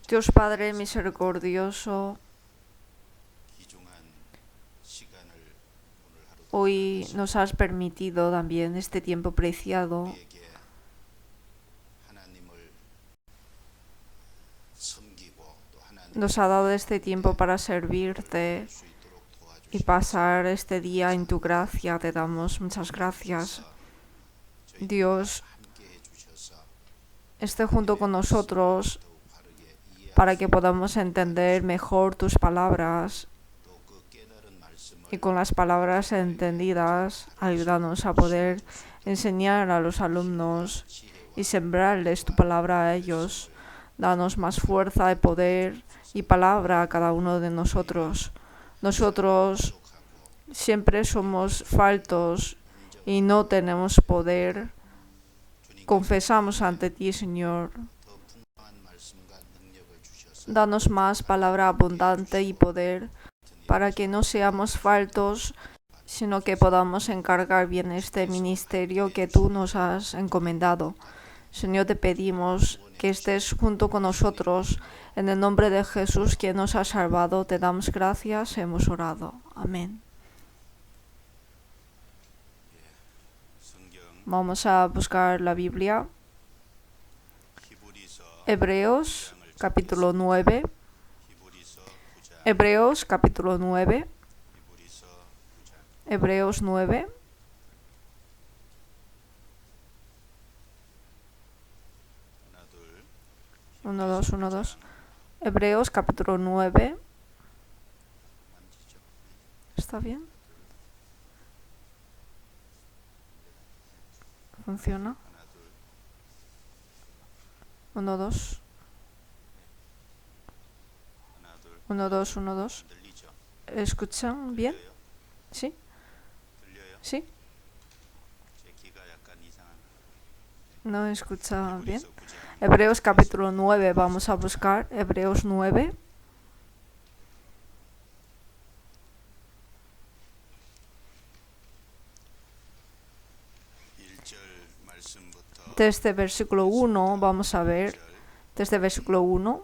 Dios Padre misericordioso, hoy nos has permitido también este tiempo preciado nos ha dado este tiempo para servirte y pasar este día en tu gracia. Te damos muchas gracias. Dios, esté junto con nosotros para que podamos entender mejor tus palabras y con las palabras entendidas, ayúdanos a poder enseñar a los alumnos y sembrarles tu palabra a ellos. Danos más fuerza y poder y palabra a cada uno de nosotros. Nosotros siempre somos faltos y no tenemos poder. Confesamos ante ti, Señor. Danos más palabra abundante y poder para que no seamos faltos, sino que podamos encargar bien este ministerio que tú nos has encomendado. Señor, te pedimos que estés junto con nosotros. En el nombre de Jesús, quien nos ha salvado, te damos gracias. Hemos orado. Amén. Vamos a buscar la Biblia. Hebreos, capítulo 9. Hebreos, capítulo 9. Hebreos 9. Uno, dos. Hebreos, capítulo 9. ¿Está bien? ¿Funciona? 1, 2. 1, 2. ¿Escuchan bien? ¿Sí? ¿Sí? ¿No escucha bien? Hebreos capítulo 9, vamos a buscar Hebreos 9. Desde versículo 1, vamos a ver, desde versículo 1.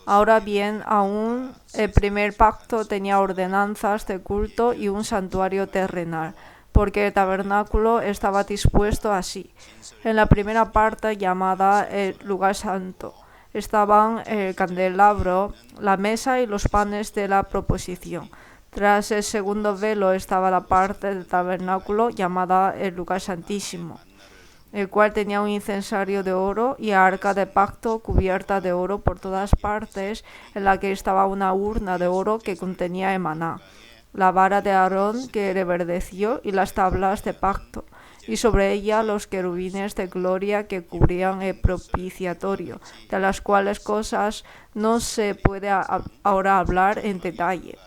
Ahora bien, aún el primer pacto tenía ordenanzas de culto y un santuario terrenal, porque el tabernáculo estaba dispuesto así. En la primera parte, llamada el lugar santo, estaban el candelabro, la mesa y los panes de la proposición. Tras el segundo velo estaba la parte del tabernáculo llamada el lugar santísimo, el cual tenía un incensario de oro y arca de pacto cubierta de oro por todas partes, en la que estaba una urna de oro que contenía el maná, la vara de Aarón que reverdeció y las tablas de pacto, y sobre ella los querubines de gloria que cubrían el propiciatorio, de las cuales cosas no se puede ahora hablar en detalle.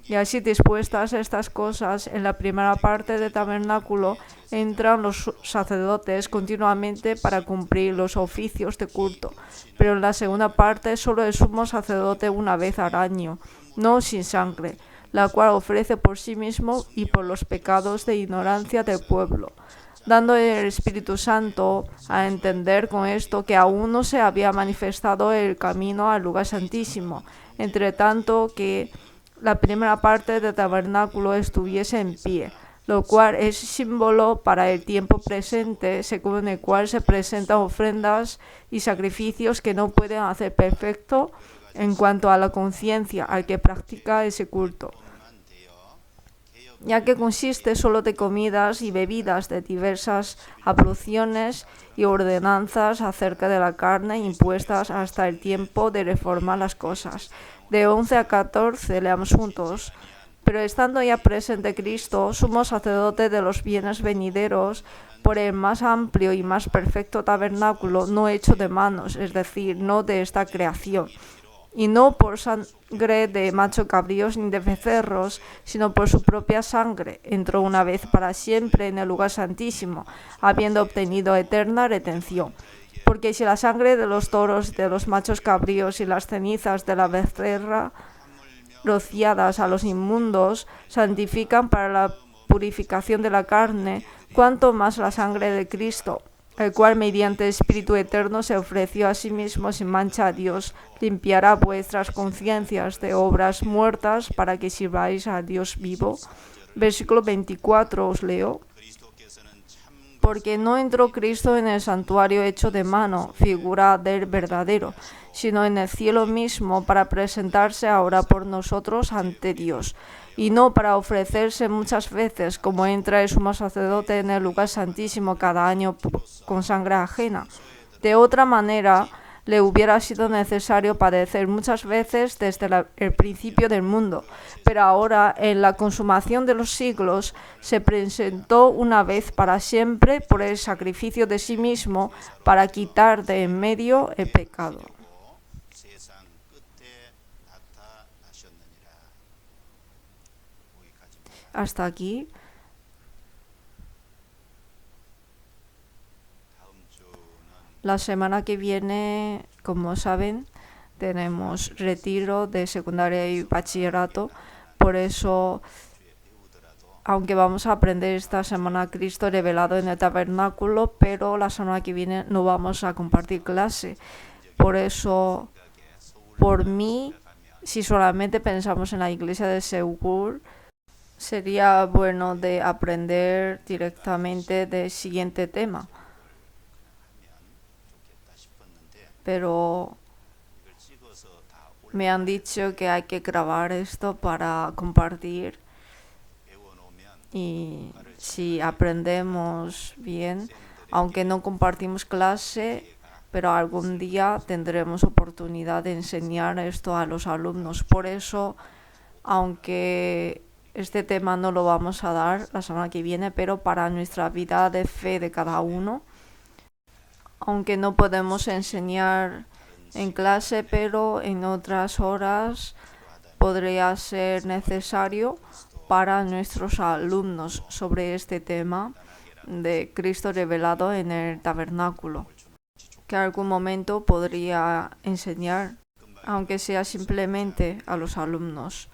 Y así dispuestas estas cosas, en la primera parte del tabernáculo entran los sacerdotes continuamente para cumplir los oficios de culto, pero en la segunda parte solo el sumo sacerdote una vez al año, no sin sangre, la cual ofrece por sí mismo y por los pecados de ignorancia del pueblo, dando el Espíritu Santo a entender con esto que aún no se había manifestado el camino al lugar santísimo, entre tanto que la primera parte del tabernáculo estuviese en pie, lo cual es símbolo para el tiempo presente, según el cual se presentan ofrendas y sacrificios que no pueden hacer perfecto en cuanto a la conciencia al que practica ese culto, ya que consiste solo de comidas y bebidas de diversas abluciones y ordenanzas acerca de la carne impuestas hasta el tiempo de reformar las cosas. De 11 a 14 leamos juntos. Pero estando ya presente Cristo, sumo sacerdote de los bienes venideros, por el más amplio y más perfecto tabernáculo, no hecho de manos, es decir, no de esta creación, y no por sangre de macho cabríos ni de becerros, sino por su propia sangre, entró una vez para siempre en el lugar santísimo, habiendo obtenido eterna redención. Porque si la sangre de los toros, de los machos cabríos y las cenizas de la becerra rociadas a los inmundos santifican para la purificación de la carne, cuanto más la sangre de Cristo, el cual mediante el Espíritu Eterno se ofreció a sí mismo sin mancha a Dios, limpiará vuestras conciencias de obras muertas para que sirváis a Dios vivo. Versículo 24 os leo. Porque no entró Cristo en el santuario hecho de mano, figura del verdadero, sino en el cielo mismo para presentarse ahora por nosotros ante Dios, y no para ofrecerse muchas veces como entra el sumo sacerdote en el lugar santísimo cada año con sangre ajena. De otra manera, le hubiera sido necesario padecer muchas veces desde el principio del mundo, pero ahora, en la consumación de los siglos, se presentó una vez para siempre por el sacrificio de sí mismo para quitar de en medio el pecado. Hasta aquí. La semana que viene, como saben, tenemos retiro de secundaria y bachillerato. Por eso, aunque vamos a aprender esta semana a Cristo revelado en el tabernáculo, pero la semana que viene no vamos a compartir clase. Por eso, por mí, si solamente pensamos en la iglesia de Seúl, sería bueno de aprender directamente del siguiente tema. Pero me han dicho que hay que grabar esto para compartir, y si aprendemos bien, aunque no compartimos clase, pero algún día tendremos oportunidad de enseñar esto a los alumnos. Por eso, aunque este tema no lo vamos a dar la semana que viene, pero para nuestra vida de fe de cada uno, aunque no podemos enseñar en clase, pero en otras horas podría ser necesario para nuestros alumnos sobre este tema de Cristo revelado en el tabernáculo, que en algún momento podría enseñar, aunque sea simplemente a los alumnos.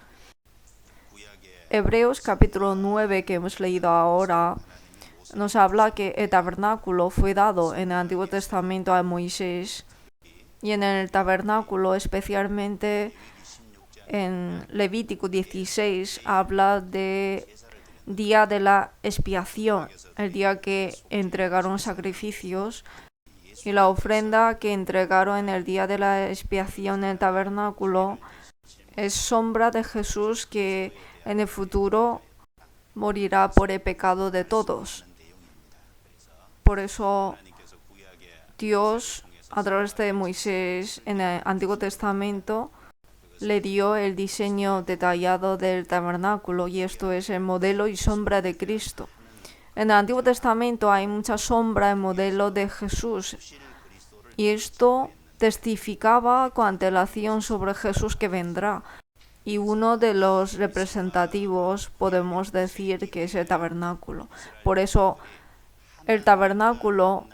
Hebreos capítulo 9 que hemos leído ahora nos habla que el tabernáculo fue dado en el Antiguo Testamento a Moisés, y en el tabernáculo, especialmente en Levítico 16, habla de día de la expiación, el día que entregaron sacrificios, y la ofrenda que entregaron en el día de la expiación en el tabernáculo es sombra de Jesús, que en el futuro morirá por el pecado de todos. Por eso Dios, a través de Moisés en el Antiguo Testamento, le dio el diseño detallado del tabernáculo, y esto es el modelo y sombra de Cristo. En el Antiguo Testamento hay mucha sombra en modelo de Jesús, y esto testificaba con antelación sobre Jesús que vendrá. Y uno de los representativos podemos decir que es el tabernáculo. Por eso el tabernáculo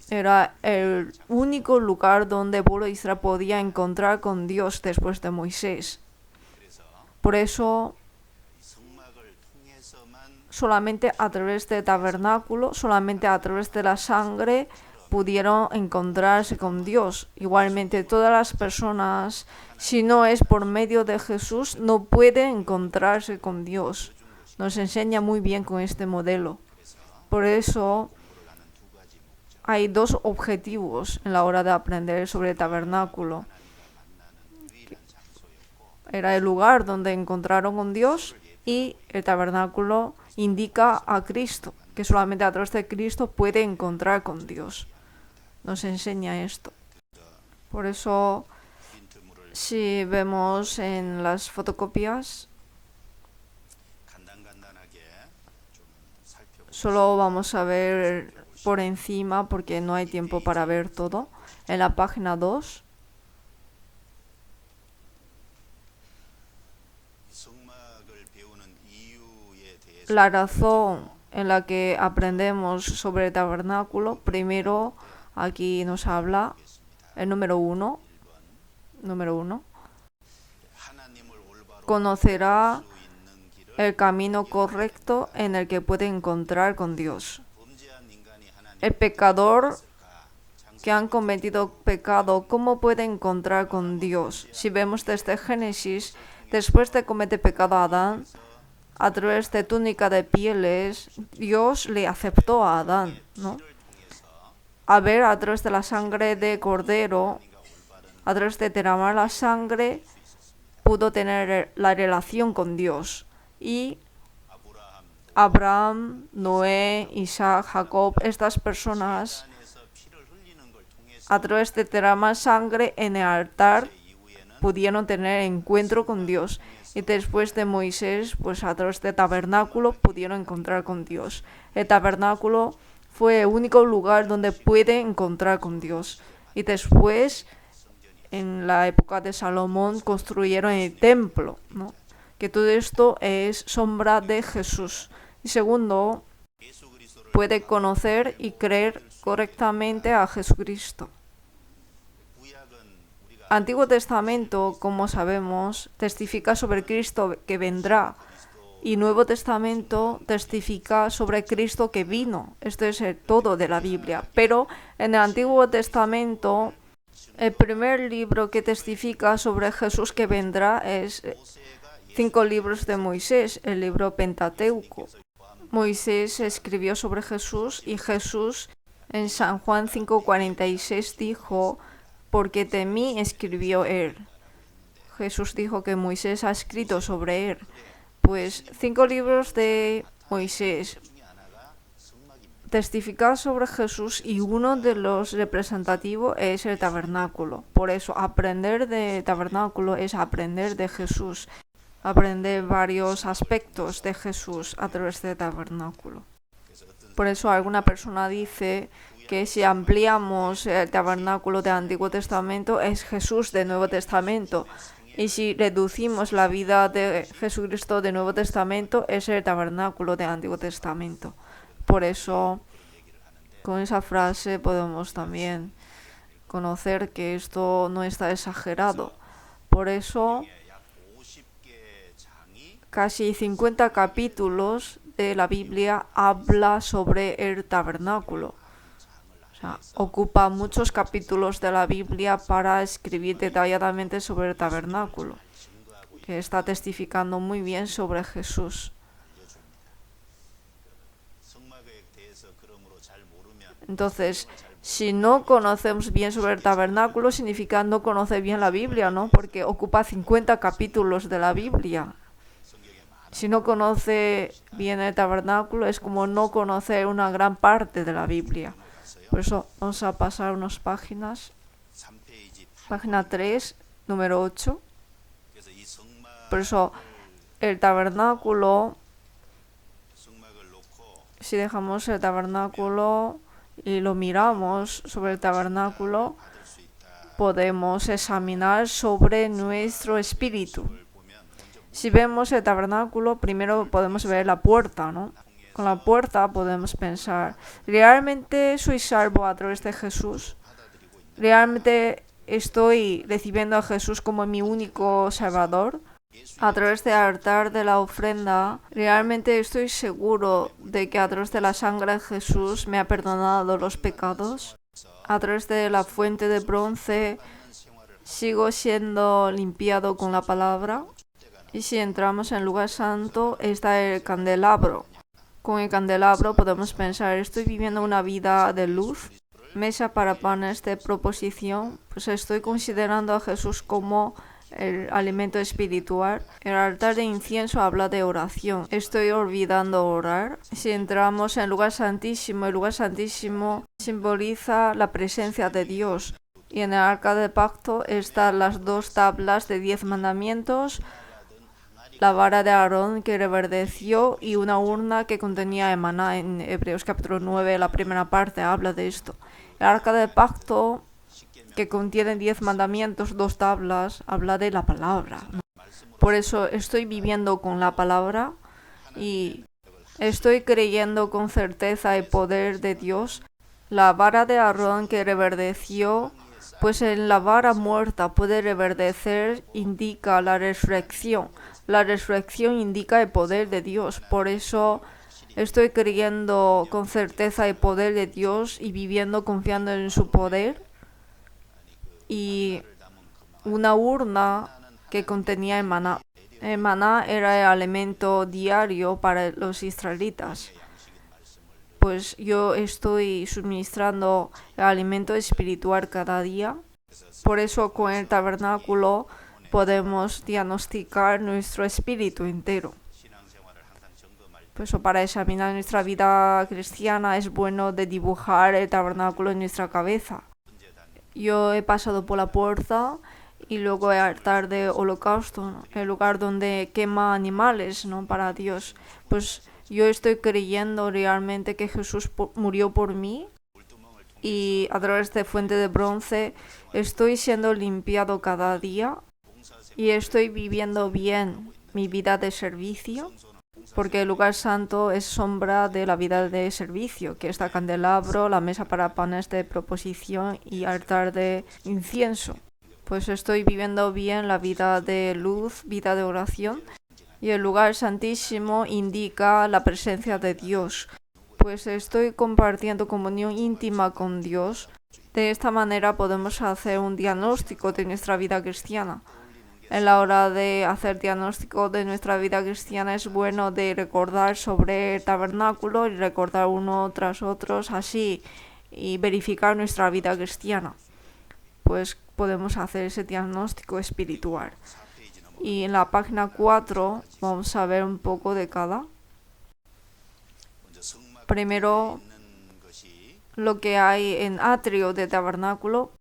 era el único lugar donde el pueblo de Israel podía encontrar con Dios después de Moisés. Por eso, solamente a través del tabernáculo, solamente a través de la sangre, pudieron encontrarse con Dios. Igualmente, todas las personas, si no es por medio de Jesús, no pueden encontrarse con Dios. Nos enseña muy bien con este modelo. Por eso, hay dos objetivos en la hora de aprender sobre el tabernáculo. Era el lugar donde encontraron con Dios, y el tabernáculo indica a Cristo, que solamente a través de Cristo puede encontrar con Dios. Nos enseña esto. Por eso, si vemos en las fotocopias, solo vamos a ver por encima porque no hay tiempo para ver todo. En la página 2, la razón en la que aprendemos sobre el tabernáculo, primero aquí nos habla el número 1, conocerá el camino correcto en el que puede encontrar con Dios. El pecador que han cometido pecado, ¿cómo puede encontrar con Dios? Si vemos desde Génesis, después de cometer pecado a Adán, a través de túnica de pieles, Dios le aceptó a Adán, ¿no? A través de la sangre de cordero, a través de derramar la sangre, pudo tener la relación con Dios. Y Abraham, Noé, Isaac, Jacob, estas personas, a través de derramar sangre en el altar, pudieron tener encuentro con Dios. Y después de Moisés, pues a través del tabernáculo pudieron encontrar con Dios. El tabernáculo fue el único lugar donde puede encontrar con Dios. Y después, en la época de Salomón, construyeron el templo, ¿no? Que todo esto es sombra de Jesús. Y segundo, puede conocer y creer correctamente a Jesucristo. Antiguo Testamento, como sabemos, testifica sobre Cristo que vendrá, y Nuevo Testamento testifica sobre Cristo que vino. Esto es el todo de la Biblia. Pero en el Antiguo Testamento, el primer libro que testifica sobre Jesús que vendrá es 5 libros de Moisés, el libro Pentateuco. Moisés escribió sobre Jesús y Jesús en San Juan 5:46 dijo: porque de mí escribió él. Jesús dijo que Moisés ha escrito sobre él. Pues 5 libros de Moisés testifican sobre Jesús y uno de los representativos es el tabernáculo. Por eso aprender de tabernáculo es aprender de Jesús, aprender varios aspectos de Jesús a través del tabernáculo. Por eso alguna persona dice que si ampliamos el tabernáculo del Antiguo Testamento es Jesús del Nuevo Testamento, y si reducimos la vida de Jesucristo del Nuevo Testamento es el tabernáculo del Antiguo Testamento. Por eso, con esa frase podemos también conocer que esto no está exagerado. Por eso, casi 50 capítulos de la Biblia habla sobre el tabernáculo. Ocupa muchos capítulos de la Biblia para escribir detalladamente sobre el tabernáculo, que está testificando muy bien sobre Jesús. Entonces, si no conocemos bien sobre el tabernáculo, significa no conocer bien la Biblia, ¿no? Porque ocupa 50 capítulos de la Biblia. Si no conoce bien el tabernáculo, es como no conocer una gran parte de la Biblia. Por eso vamos a pasar unas páginas. Página 3, número 8. Por eso el tabernáculo, si dejamos el tabernáculo y lo miramos sobre el tabernáculo, podemos examinar sobre nuestro espíritu. Si vemos el tabernáculo, primero podemos ver la puerta, ¿no? Con la puerta podemos pensar, ¿realmente soy salvo a través de Jesús? ¿Realmente estoy recibiendo a Jesús como mi único Salvador? A través del altar de la ofrenda, ¿realmente estoy seguro de que a través de la sangre de Jesús me ha perdonado los pecados? A través de la fuente de bronce, ¿sigo siendo limpiado con la palabra? Y si entramos en el lugar santo, está el candelabro. Con el candelabro podemos pensar, ¿estoy viviendo una vida de luz? Mesa para panes de proposición, pues estoy considerando a Jesús como el alimento espiritual. El altar de incienso habla de oración. ¿Estoy olvidando orar? Si entramos en el lugar santísimo simboliza la presencia de Dios. Y en el arca del pacto están las 2 tablas de 10 mandamientos, la vara de Aarón que reverdeció y una urna que contenía el maná. En Hebreos capítulo 9, la primera parte, habla de esto. El arca del pacto, que contiene 10 mandamientos, 2 tablas, habla de la palabra. Por eso estoy viviendo con la palabra y estoy creyendo con certeza el poder de Dios. La vara de Aarón que reverdeció, Pues en la vara muerta puede reverdecer indica la resurrección. La resurrección indica el poder de Dios. Por eso estoy creyendo con certeza el poder de Dios y viviendo confiando en su poder. Y una urna que contenía el maná. El maná era el alimento diario para los israelitas. Pues yo estoy suministrando el alimento espiritual cada día. Por eso con el tabernáculo podemos diagnosticar nuestro espíritu entero. Por eso para examinar nuestra vida cristiana es bueno de dibujar el tabernáculo en nuestra cabeza. Yo he pasado por la puerta y luego el altar de holocausto, ¿no? El lugar donde quema animales, ¿no? Para Dios. Pues yo estoy creyendo realmente que Jesús murió por mí y a través de fuente de bronce estoy siendo limpiado cada día y estoy viviendo bien mi vida de servicio, porque el lugar santo es sombra de la vida de servicio, que está candelabro, la mesa para panes de proposición y altar de incienso. Pues estoy viviendo bien la vida de luz, vida de oración, y el lugar santísimo indica la presencia de Dios. Pues estoy compartiendo comunión íntima con Dios. De esta manera podemos hacer un diagnóstico de nuestra vida cristiana. En la hora de hacer diagnóstico de nuestra vida cristiana es bueno de recordar sobre el tabernáculo y recordar uno tras otros así y verificar nuestra vida cristiana. Pues podemos hacer ese diagnóstico espiritual. Y en la página 4 vamos a ver un poco de cada. Primero, lo que hay en atrio de tabernáculo.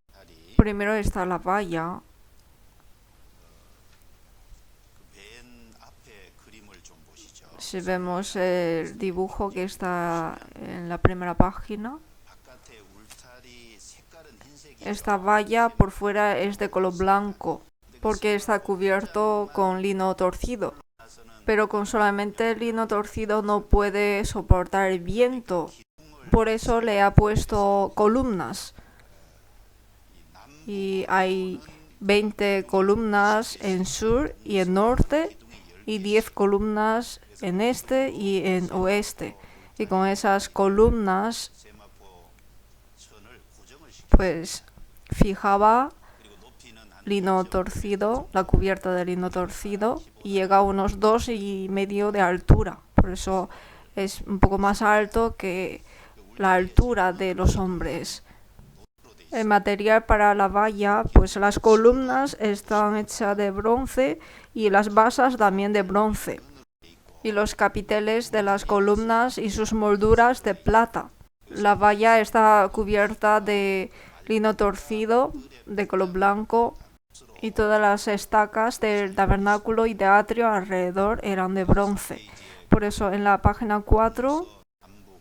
Primero está la valla. Si vemos el dibujo que está en la primera página, esta valla por fuera es de color blanco porque está cubierto con lino torcido. Pero con solamente lino torcido no puede soportar el viento. Por eso le ha puesto columnas. Y hay 20 columnas en sur y en norte y 10 columnas en este y en oeste. Y con esas columnas pues fijaba lino torcido, la cubierta de lino torcido, y llega a unos 2,5 de altura. Por eso es un poco más alto que la altura de los hombres. El material para la valla, pues las columnas están hechas de bronce y las basas también de bronce. Y los capiteles de las columnas y sus molduras de plata. La valla está cubierta de lino torcido de color blanco y todas las estacas del tabernáculo y de atrio alrededor eran de bronce. Por eso en la página 4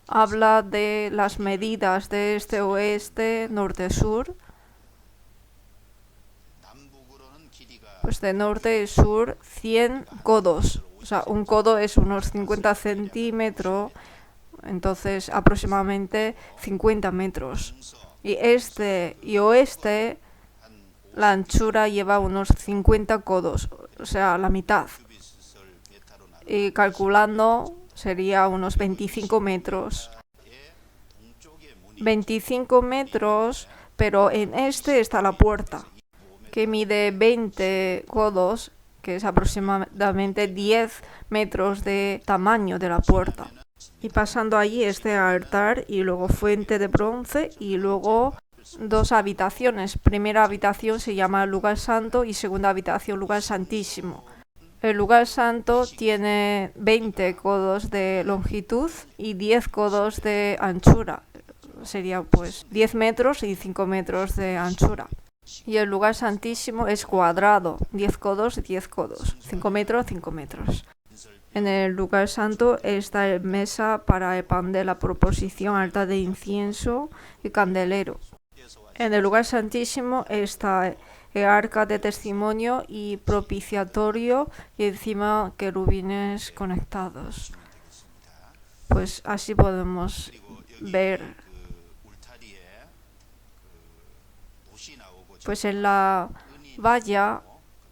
habla de las medidas de este-oeste, norte-sur. Pues de norte y sur 100 codos. O sea, un codo es unos 50 centímetros, entonces aproximadamente 50 metros. Y este y oeste, la anchura lleva unos 50 codos, o sea, la mitad. Y calculando sería unos 25 metros. 25 metros, pero en este está la puerta, que mide 20 codos, que es aproximadamente 10 metros de tamaño de la puerta. Y pasando allí este altar y luego fuente de bronce y luego 2 habitaciones. Primera habitación se llama lugar santo y segunda habitación lugar santísimo. El lugar santo tiene 20 codos de longitud y 10 codos de anchura. Sería pues 10 metros y 5 metros de anchura. Y el lugar santísimo es cuadrado, 10 codos y 10 codos, 5 metros, 5 metros. En el lugar santo está la mesa para el pan de la proposición, altar de incienso y candelero. En el lugar santísimo está el arca de testimonio y propiciatorio y encima querubines conectados. Pues así podemos ver Pues en la valla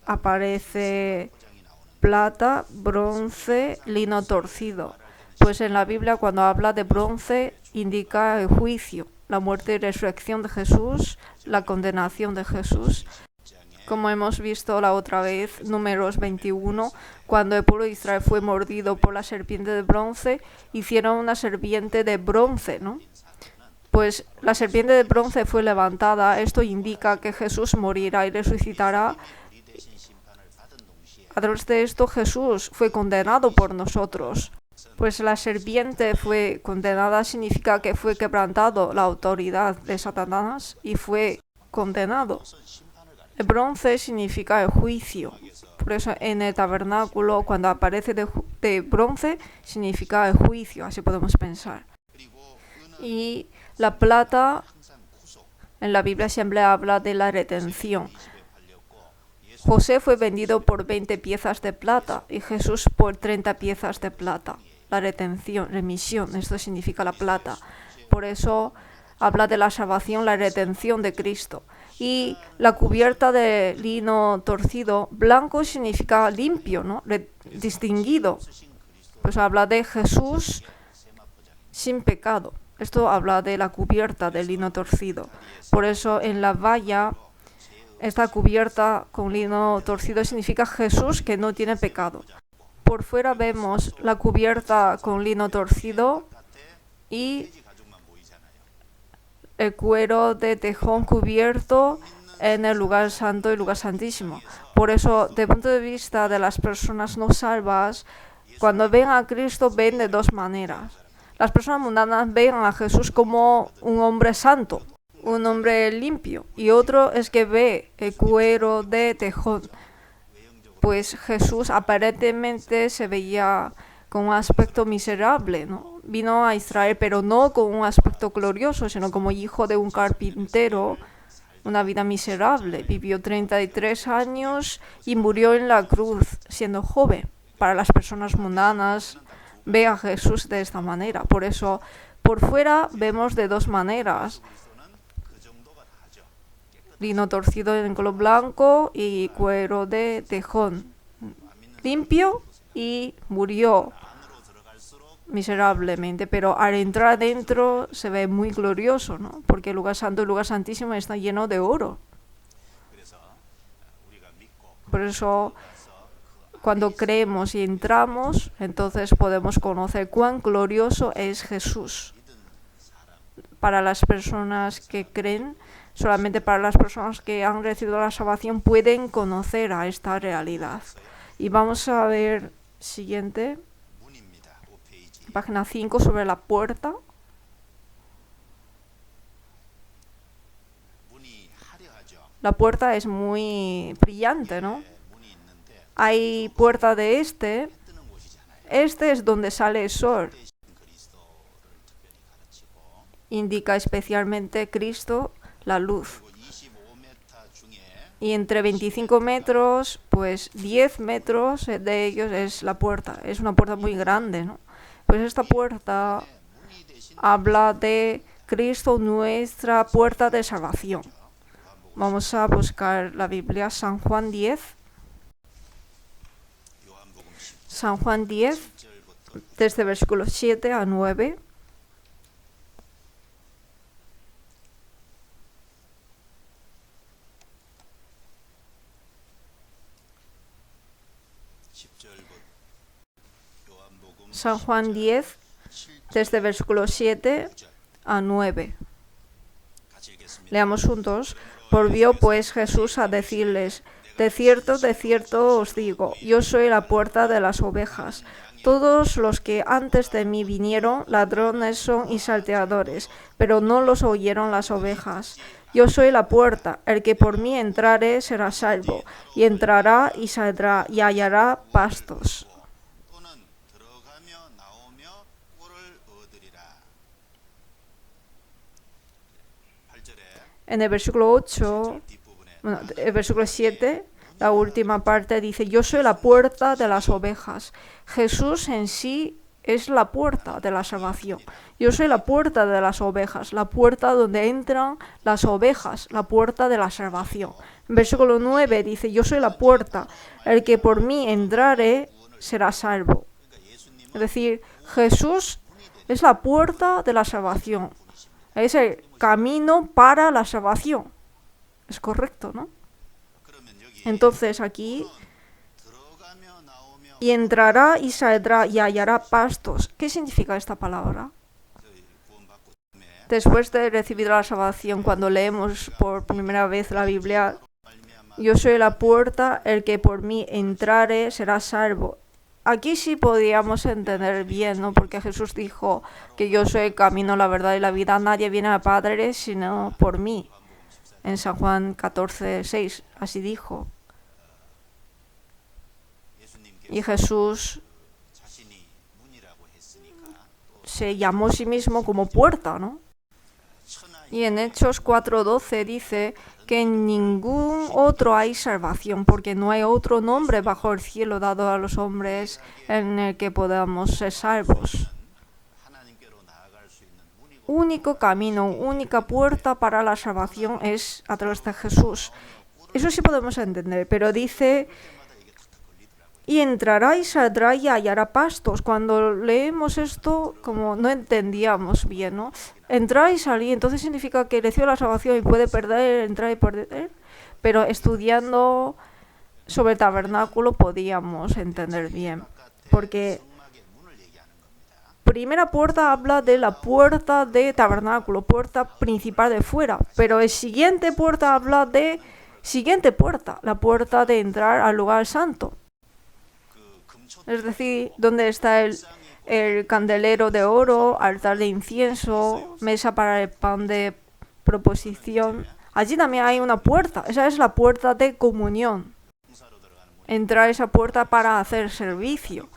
aparece plata, bronce, lino torcido. Pues en la Biblia cuando habla de bronce indica el juicio, la muerte y resurrección de Jesús, la condenación de Jesús. Como hemos visto la otra vez, Números 21, cuando el pueblo de Israel fue mordido por la serpiente de bronce, hicieron una serpiente de bronce, ¿no? Pues la serpiente de bronce fue levantada. Esto indica que Jesús morirá y resucitará. A través de esto Jesús fue condenado por nosotros. Pues la serpiente fue condenada significa que fue quebrantado la autoridad de Satanás y fue condenado. El bronce significa el juicio. Por eso en el tabernáculo cuando aparece de bronce significa el juicio, así podemos pensar. Y la plata en la Biblia siempre habla de la redención. José fue vendido por 20 piezas de plata y Jesús por 30 piezas de plata. La redención, remisión, esto significa la plata. Por eso habla de la salvación, la redención de Cristo. Y la cubierta de lino torcido, blanco significa limpio, ¿no? Distinguido. Pues habla de Jesús sin pecado. Esto habla de la cubierta de lino torcido. Por eso en la valla, esta cubierta con lino torcido significa Jesús que no tiene pecado. Por fuera vemos la cubierta con lino torcido y el cuero de tejón cubierto en el lugar santo y lugar santísimo. Por eso, desde el punto de vista de las personas no salvas, cuando ven a Cristo ven de dos maneras. Las personas mundanas ven a Jesús como un hombre santo, un hombre limpio, y otro es que ve el cuero de tejón. Pues Jesús aparentemente se veía con un aspecto miserable, ¿no? Vino a Israel, pero no con un aspecto glorioso, sino como hijo de un carpintero, una vida miserable. Vivió 33 años y murió en la cruz siendo joven. Para las personas mundanas, ve a Jesús de esta manera. Por eso, por fuera vemos de dos maneras. Lino torcido en color blanco y cuero de tejón. Limpio y murió miserablemente, pero al entrar adentro se ve muy glorioso, ¿no? Porque el lugar santo y el lugar santísimo está lleno de oro. Por eso, cuando creemos y entramos, entonces podemos conocer cuán glorioso es Jesús. Para las personas que creen, solamente para las personas que han recibido la salvación pueden conocer a esta realidad. Y vamos a ver siguiente, página 5, sobre la puerta. La puerta es muy brillante, ¿no? Hay puerta de este. Este es donde sale el sol. Indica especialmente Cristo, la luz. Y entre 25 metros, pues 10 metros de ellos es la puerta. Es una puerta muy grande, ¿no? Pues esta puerta habla de Cristo, nuestra puerta de salvación. Vamos a buscar la Biblia, San Juan 10. San Juan 10, desde versículos 7 a 9. San Juan 10, desde versículos 7 a 9. Leamos juntos. Volvió pues Jesús a decirles: de cierto os digo, yo soy la puerta de las ovejas. Todos los que antes de mí vinieron, ladrones son y salteadores, pero no los oyeron las ovejas. Yo soy la puerta, el que por mí entrare será salvo, y entrará y saldrá y hallará pastos. En el versículo 8, el versículo 7, la última parte dice: yo soy la puerta de las ovejas. Jesús en sí es la puerta de la salvación. Yo soy la puerta de las ovejas, la puerta donde entran las ovejas, la puerta de la salvación. Versículo 9 dice, yo soy la puerta, el que por mí entrare será salvo. Es decir, Jesús es la puerta de la salvación. Es el camino para la salvación. Es correcto, ¿no? Entonces aquí, y entrará y saldrá y hallará pastos. ¿Qué significa esta palabra? Después de recibir la salvación, cuando leemos por primera vez la Biblia, yo soy la puerta, el que por mí entrare será salvo. Aquí sí podíamos entender bien, ¿no? Porque Jesús dijo que yo soy el camino, la verdad y la vida. Nadie viene al Padre sino por mí. En San Juan 14:6, así dijo. Y Jesús se llamó a sí mismo como puerta, ¿no? Y en Hechos 4:12 dice que en ningún otro hay salvación, porque no hay otro nombre bajo el cielo dado a los hombres en el que podamos ser salvos. Único camino, única puerta para la salvación es a través de Jesús. Eso sí podemos entender, pero dice, y entrará y saldrá y hallará pastos. Cuando leemos esto, como no entendíamos bien, ¿no? Entrar y salir, entonces significa que recibe la salvación y puede perder, entrar y perder. Pero estudiando sobre el tabernáculo podíamos entender bien. Porque primera puerta habla de la puerta de tabernáculo, puerta principal de fuera. Pero el siguiente puerta habla de siguiente puerta, la puerta de entrar al lugar santo. Es decir, donde está el candelero de oro, altar de incienso, mesa para el pan de proposición. Allí también hay una puerta. Esa es la puerta de comunión. Entrar a esa puerta para hacer servicio.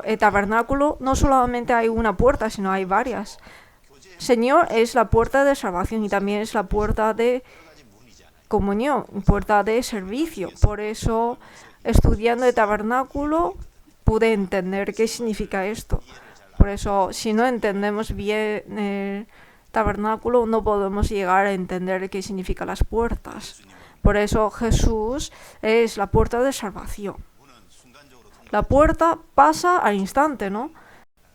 El tabernáculo no solamente hay una puerta, sino hay varias. Señor es la puerta de salvación y también es la puerta de comunión, puerta de servicio. Por eso, estudiando el tabernáculo, pude entender qué significa esto. Por eso, si no entendemos bien el tabernáculo, no podemos llegar a entender qué significan las puertas. Por eso Jesús es la puerta de salvación. La puerta pasa al instante, ¿no?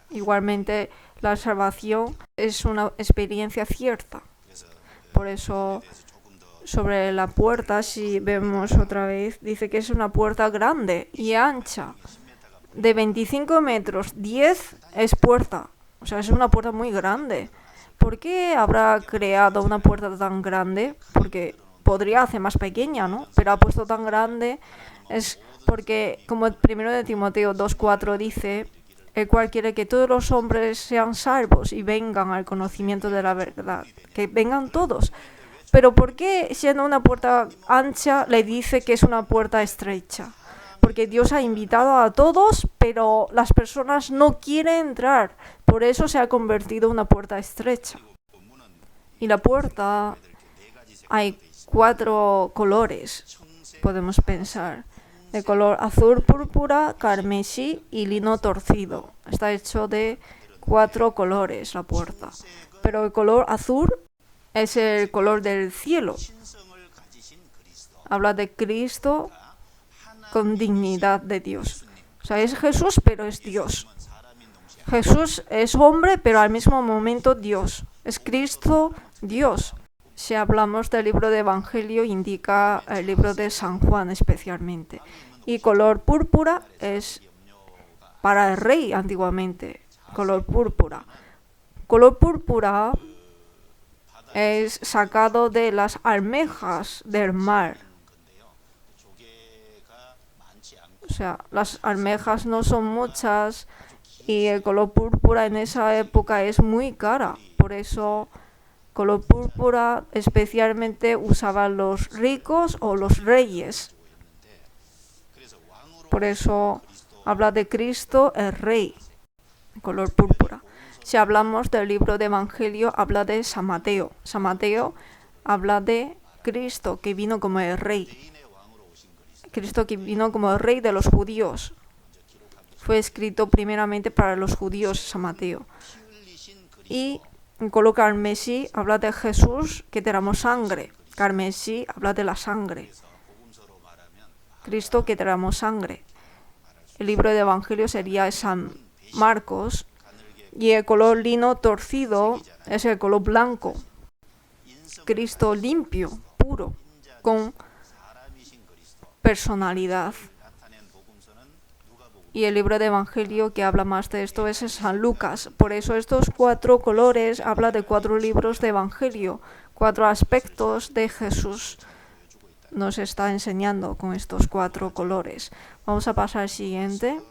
Igualmente, la salvación es una experiencia cierta. Por eso, sobre la puerta, si vemos otra vez, dice que es una puerta grande y ancha. De 25 metros, 10 es puerta. O sea, es una puerta muy grande. ¿Por qué habrá creado una puerta tan grande? Porque podría hacer más pequeña, ¿no? Pero ha puesto tan grande. Es porque, como el 1 de Timoteo 2:4 dice, el cual quiere que todos los hombres sean salvos y vengan al conocimiento de la verdad. Que vengan todos. Pero ¿por qué, siendo una puerta ancha, le dice que es una puerta estrecha? Porque Dios ha invitado a todos, pero las personas no quieren entrar. Por eso se ha convertido en una puerta estrecha. Y la puerta, hay 4 colores, podemos pensar. De color azul, púrpura, carmesí y lino torcido. Está hecho de 4 colores la puerta. Pero el color azul es el color del cielo. Habla de Cristo con dignidad de Dios. O sea, es Jesús, pero es Dios. Jesús es hombre, pero al mismo momento Dios. Es Cristo, Dios. Si hablamos del libro de Evangelio, indica el libro de San Juan especialmente. Y color púrpura es para el rey antiguamente. Color púrpura. Color púrpura es sacado de las almejas del mar. O sea, las almejas no son muchas y el color púrpura en esa época es muy cara. Por eso, color púrpura especialmente usaban los ricos o los reyes. Por eso habla de Cristo, el Rey, color púrpura. Si hablamos del libro de Evangelio, habla de San Mateo. San Mateo habla de Cristo, que vino como el Rey. Cristo que vino como el Rey de los judíos. fue escrito primeramente para los judíos, San Mateo. Y en color carmesí habla de Jesús que derramó sangre. Carmesí habla de la sangre. Cristo que derramó sangre. El libro de Evangelio sería San Marcos. Y el color lino torcido es el color blanco. Cristo limpio, puro, con personalidad. Y el libro de Evangelio que habla más de esto es San Lucas. Por eso estos 4 colores habla de 4 libros de Evangelio, 4 aspectos de Jesús. Nos está enseñando con estos 4 colores. Vamos a pasar al siguiente.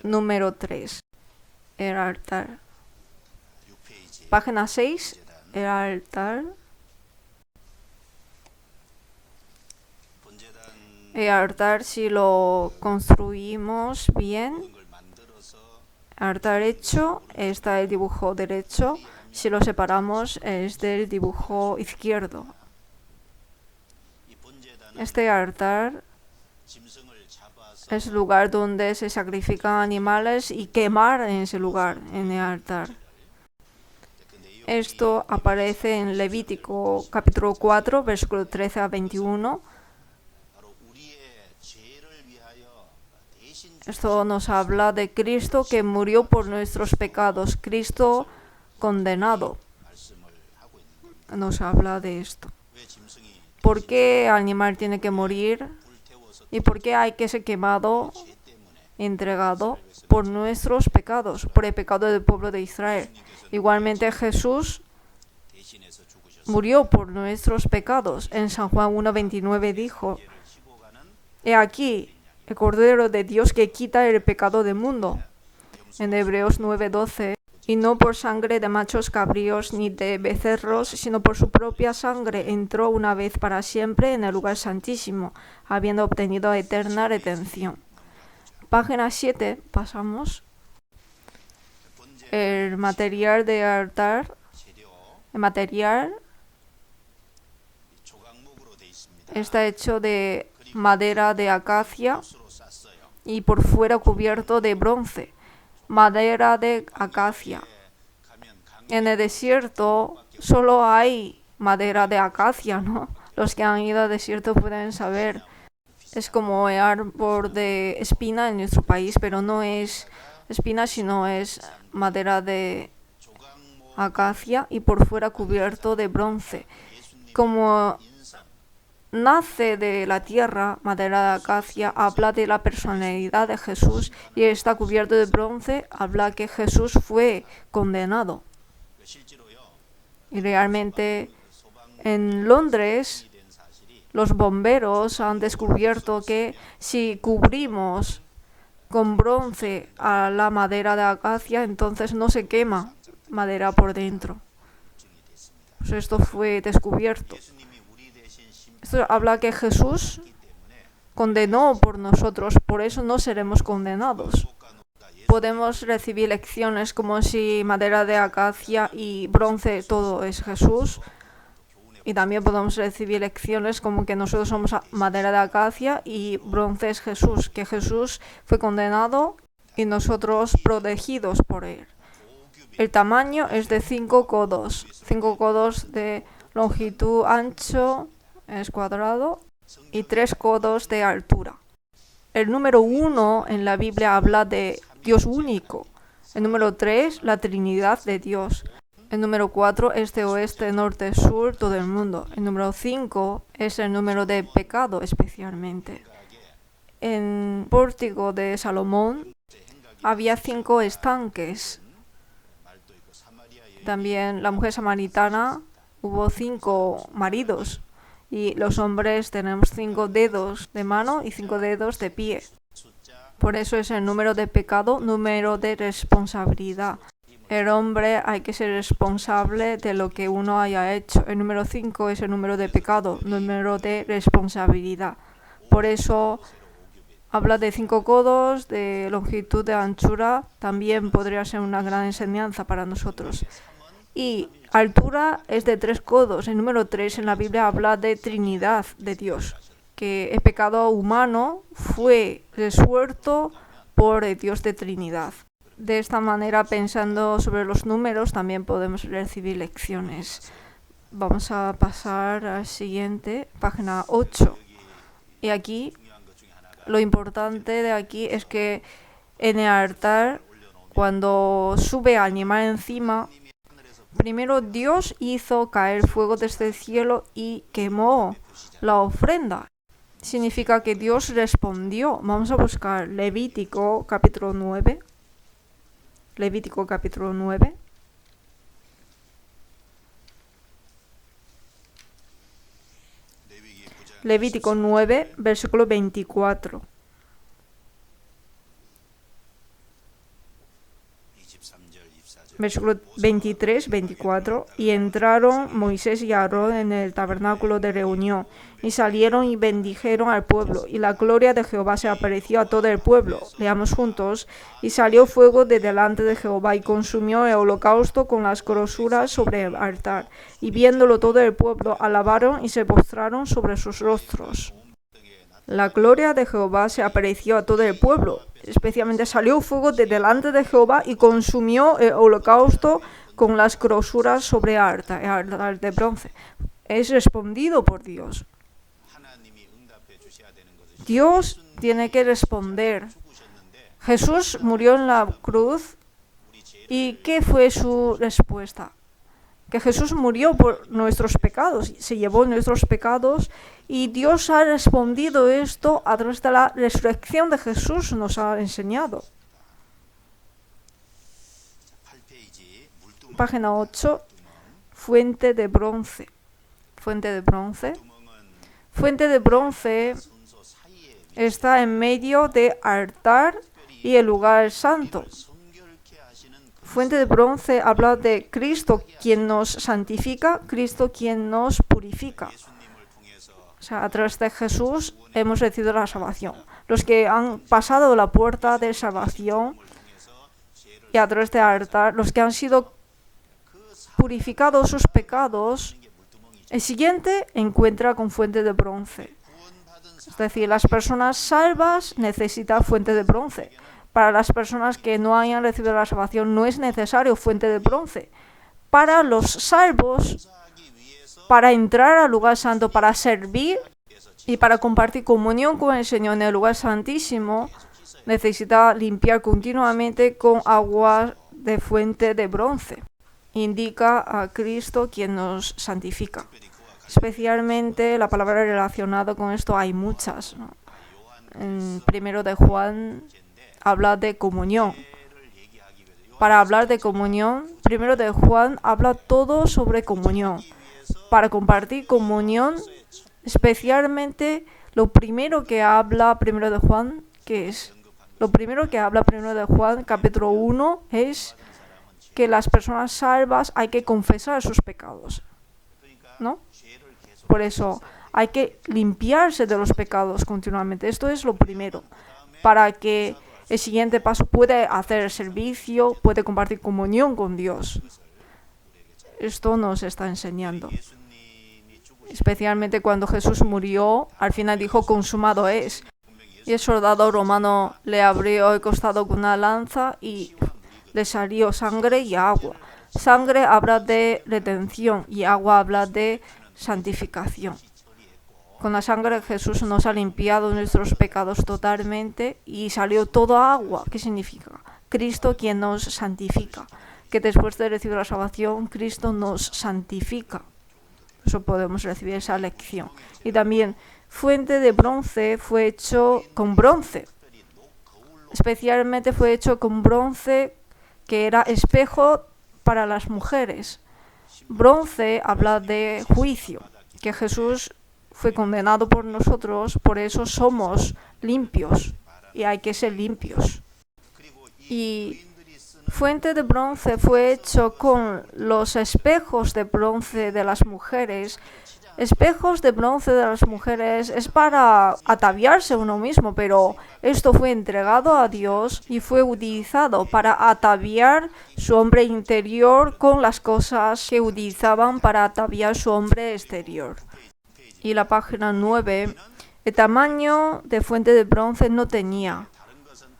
Número 3. El altar. Página 6. El altar. El altar, si lo construimos bien, altar hecho, está el dibujo derecho. Si lo separamos, es del dibujo izquierdo. Este altar es el lugar donde se sacrifican animales y quemar en ese lugar, en el altar. Esto aparece en Levítico capítulo 4, versículo 13 a 21. Esto nos habla de Cristo que murió por nuestros pecados, Cristo condenado. Nos habla de esto. ¿Por qué el animal tiene que morir? ¿Y por qué hay que ser quemado, entregado? Por nuestros pecados, por el pecado del pueblo de Israel. Igualmente Jesús murió por nuestros pecados. En San Juan 1:29 dijo: He aquí el Cordero de Dios que quita el pecado del mundo. En Hebreos 9:12, y no por sangre de machos cabríos ni de becerros, sino por su propia sangre entró una vez para siempre en el lugar santísimo, habiendo obtenido eterna redención. Página 7, pasamos. El material de altar. El material está hecho de madera de acacia y por fuera cubierto de bronce. Madera de acacia. En el desierto solo hay madera de acacia, ¿no? Los que han ido al desierto pueden saber. Es como el árbol de espina en nuestro país, pero no es espina, sino es madera de acacia y por fuera cubierto de bronce. Como nace de la tierra, madera de acacia, habla de la personalidad de Jesús, y está cubierto de bronce, habla que Jesús fue condenado. Y realmente en Londres los bomberos han descubierto que si cubrimos con bronce a la madera de acacia, entonces no se quema madera por dentro. Pues esto fue descubierto. Esto habla que Jesús condenó por nosotros, por eso no seremos condenados. Podemos recibir lecciones como si madera de acacia y bronce todo es Jesús. Y también podemos recibir lecciones como que nosotros somos madera de acacia y bronce es Jesús, que Jesús fue condenado y nosotros protegidos por él. El tamaño es de 5 codos, 5 codos de longitud, ancho es cuadrado y 3 codos de altura. El número 1 en la Biblia habla de Dios único. El número 3, la Trinidad de Dios. El número 4, este, oeste, norte, sur, todo el mundo. El número 5 es el número de pecado especialmente. En el pórtico de Salomón había 5 estanques. También la mujer samaritana hubo 5 maridos. Y los hombres tenemos 5 dedos de mano y 5 dedos de pie. Por eso es el número de pecado, número de responsabilidad. El hombre hay que ser responsable de lo que uno haya hecho. El número 5 es el número de pecado, número de responsabilidad. Por eso habla de 5 codos, de longitud, de anchura. También podría ser una gran enseñanza para nosotros. Y altura es de 3 codos. El número 3 en la Biblia habla de Trinidad de Dios, que el pecado humano fue resuelto por el Dios de Trinidad. De esta manera, pensando sobre los números, también podemos recibir lecciones. Vamos a pasar al siguiente, página 8. Y aquí, lo importante de aquí es que en el altar, cuando sube al animal encima, primero Dios hizo caer fuego desde el cielo y quemó la ofrenda. Significa que Dios respondió. Vamos a buscar Levítico capítulo 9. Levítico capítulo 9. Levítico 9, versículo 24. Versículo 23, 24. Y entraron Moisés y Aarón en el tabernáculo de reunión, y salieron y bendijeron al pueblo, y la gloria de Jehová se apareció a todo el pueblo. Leamos juntos. Y salió fuego de delante de Jehová, y consumió el holocausto con las grosuras sobre el altar. Y viéndolo todo el pueblo, alabaron y se postraron sobre sus rostros. La gloria de Jehová se apareció a todo el pueblo. Especialmente salió fuego de delante de Jehová y consumió el holocausto con las grosuras sobre el altar de bronce. Es respondido por Dios. Dios tiene que responder. Jesús murió en la cruz. ¿Y qué fue su respuesta? Que Jesús murió por nuestros pecados, se llevó nuestros pecados, y Dios ha respondido esto a través de la resurrección de Jesús, nos ha enseñado. Página 8, fuente de bronce. Fuente de bronce. Fuente de bronce está en medio del altar y el lugar santo. Fuente de bronce habla de Cristo quien nos santifica, Cristo quien nos purifica. O sea, a través de Jesús hemos recibido la salvación. Los que han pasado la puerta de salvación y a través del altar, los que han sido purificados sus pecados, el siguiente encuentra con fuente de bronce. Es decir, las personas salvas necesitan fuente de bronce. Para las personas que no hayan recibido la salvación no es necesario fuente de bronce. Para los salvos, para entrar al lugar santo, para servir y para compartir comunión con el Señor en el lugar santísimo, necesita limpiar continuamente con agua de fuente de bronce. Indica a Cristo quien nos santifica. Especialmente la palabra relacionada con esto hay muchas, ¿no? En 1 de Juan habla de comunión. Para hablar de comunión, 1 de Juan habla todo sobre comunión. Para compartir comunión, especialmente lo primero que habla 1 de Juan, ¿qué es? Lo primero que habla 1 de Juan, capítulo 1, es que las personas salvas hay que confesar sus pecados, ¿no? Por eso hay que limpiarse de los pecados continuamente. Esto es lo primero, para que el siguiente paso puede hacer servicio, puede compartir comunión con Dios. Esto nos está enseñando. Especialmente cuando Jesús murió, al final dijo, consumado es. Y el soldado romano le abrió el costado con una lanza y le salió sangre y agua. Sangre habla de redención y agua habla de santificación. Con la sangre de Jesús nos ha limpiado nuestros pecados totalmente y salió todo agua. ¿Qué significa? Cristo quien nos santifica. Que después de recibir la salvación, Cristo nos santifica. Por eso podemos recibir esa lección. Y también, fuente de bronce fue hecho con bronce. Especialmente fue hecho con bronce que era espejo para las mujeres. Bronce habla de juicio, que Jesús fue condenado por nosotros, por eso somos limpios y hay que ser limpios. Y fuente de bronce fue hecho con los espejos de bronce de las mujeres. Espejos de bronce de las mujeres es para ataviarse uno mismo, pero esto fue entregado a Dios y fue utilizado para ataviar su hombre interior con las cosas que utilizaban para ataviar su hombre exterior. Y la página 9 El tamaño de fuente de bronce no tenía.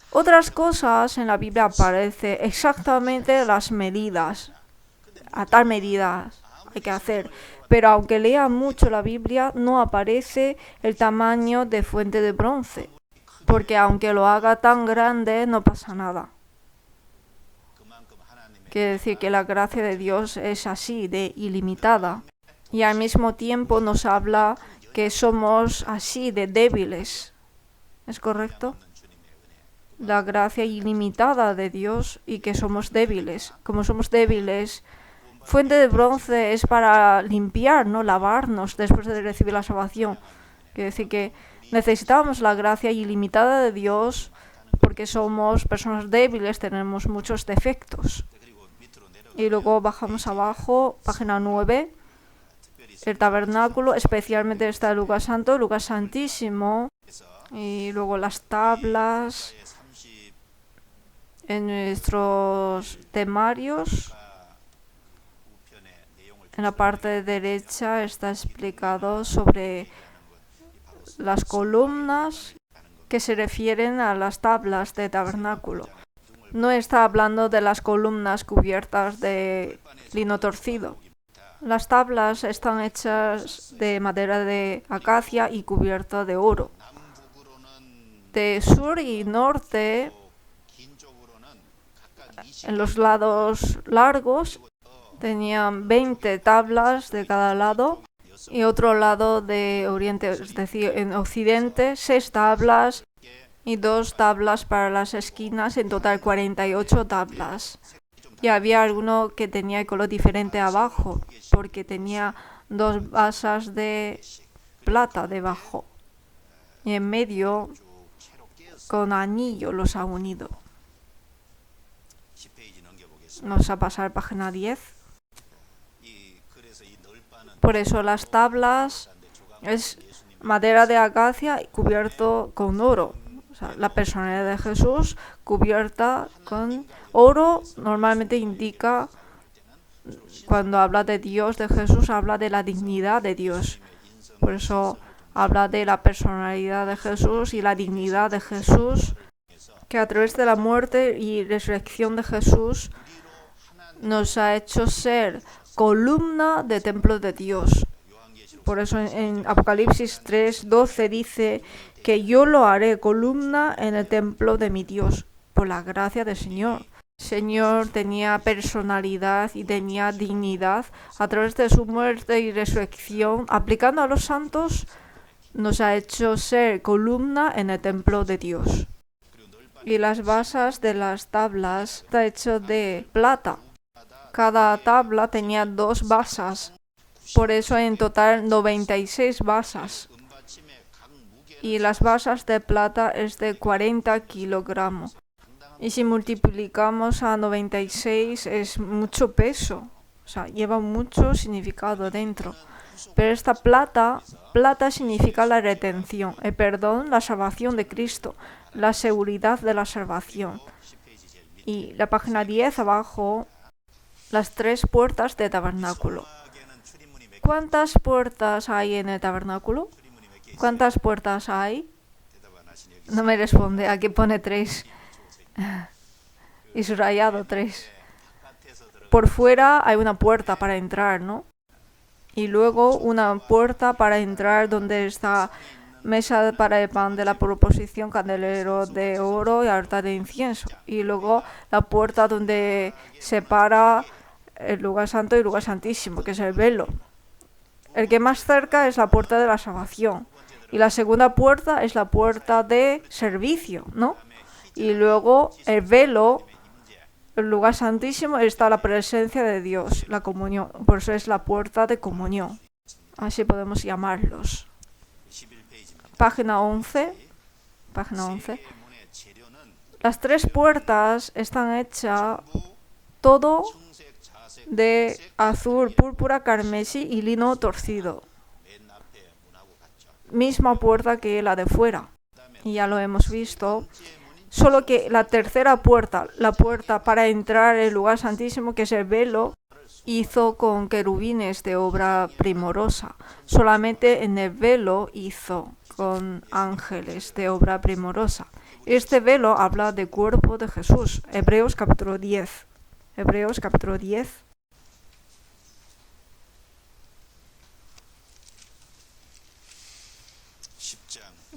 Otras cosas en la Biblia aparece exactamente las medidas. A tal medida hay que hacer. Pero aunque lea mucho la Biblia, no aparece el tamaño de fuente de bronce. Porque aunque lo haga tan grande, no pasa nada. Quiere decir que la gracia de Dios es así, de ilimitada. Y al mismo tiempo nos habla que somos así, de débiles. ¿Es correcto? La gracia ilimitada de Dios y que somos débiles. Como somos débiles, fuente de bronce es para limpiar, ¿no? Lavarnos después de recibir la salvación. Quiere decir que necesitamos la gracia ilimitada de Dios porque somos personas débiles, tenemos muchos defectos. Y luego bajamos abajo, página 9, el tabernáculo, especialmente está el lugar santo, el lugar santísimo, y luego las tablas. En nuestros temarios, en la parte derecha está explicado sobre las columnas que se refieren a las tablas de tabernáculo. No está hablando de las columnas cubiertas de lino torcido. Las tablas están hechas de madera de acacia y cubierta de oro. De sur y norte, en los lados largos, tenían 20 tablas de cada lado y otro lado de oriente, es decir, en occidente 6 tablas y 2 tablas para las esquinas, en total 48 tablas. Y había alguno que tenía el color diferente abajo, porque tenía 2 basas de plata debajo. Y en medio, con anillo, los ha unido. Vamos a pasar a página 10. Por eso las tablas es madera de acacia cubierto con oro. O sea, la personalidad de Jesús cubierta con oro normalmente indica, cuando habla de Dios, de Jesús, habla de la dignidad de Dios. Por eso habla de la personalidad de Jesús y la dignidad de Jesús, que a través de la muerte y resurrección de Jesús nos ha hecho ser columna de templo de Dios. Por eso en Apocalipsis 3:12 dice que yo lo haré columna en el templo de mi Dios, por la gracia del Señor. El Señor tenía personalidad y tenía dignidad. A través de su muerte y resurrección, aplicando a los santos, nos ha hecho ser columna en el templo de Dios. Y las basas de las tablas está hecho de plata. Cada tabla tenía 2 basas. Por eso en total 96 basas. Y las basas de plata es de 40 kilogramos. Y si multiplicamos a 96 es mucho peso. O sea, lleva mucho significado dentro. Pero esta plata significa la retención, el perdón, la salvación de Cristo, la seguridad de la salvación. Y la página 10 abajo, las 3 puertas de tabernáculo. ¿Cuántas puertas hay en el tabernáculo? ¿Cuántas puertas hay? No me responde, aquí pone 3. Y subrayado 3. Por fuera hay una puerta para entrar, ¿no? Y luego una puerta para entrar donde está mesa para el pan de la proposición, candelero de oro y altar de incienso. Y luego la puerta donde separa el lugar santo y el lugar santísimo, que es el velo. El que más cerca es la puerta de la salvación. Y la segunda puerta es la puerta de servicio, ¿no? Y luego el velo, el lugar santísimo, está la presencia de Dios, la comunión. Por eso es la puerta de comunión. Así podemos llamarlos. Página 11. Las 3 puertas están hechas todo de azul, púrpura, carmesí y lino torcido. Misma puerta que la de fuera. Y ya lo hemos visto. Solo que la tercera puerta, la puerta para entrar en el lugar santísimo, que es el velo, hizo con querubines de obra primorosa. Solamente en el velo hizo con ángeles de obra primorosa. Este velo habla del cuerpo de Jesús. Hebreos capítulo 10. Hebreos capítulo 10.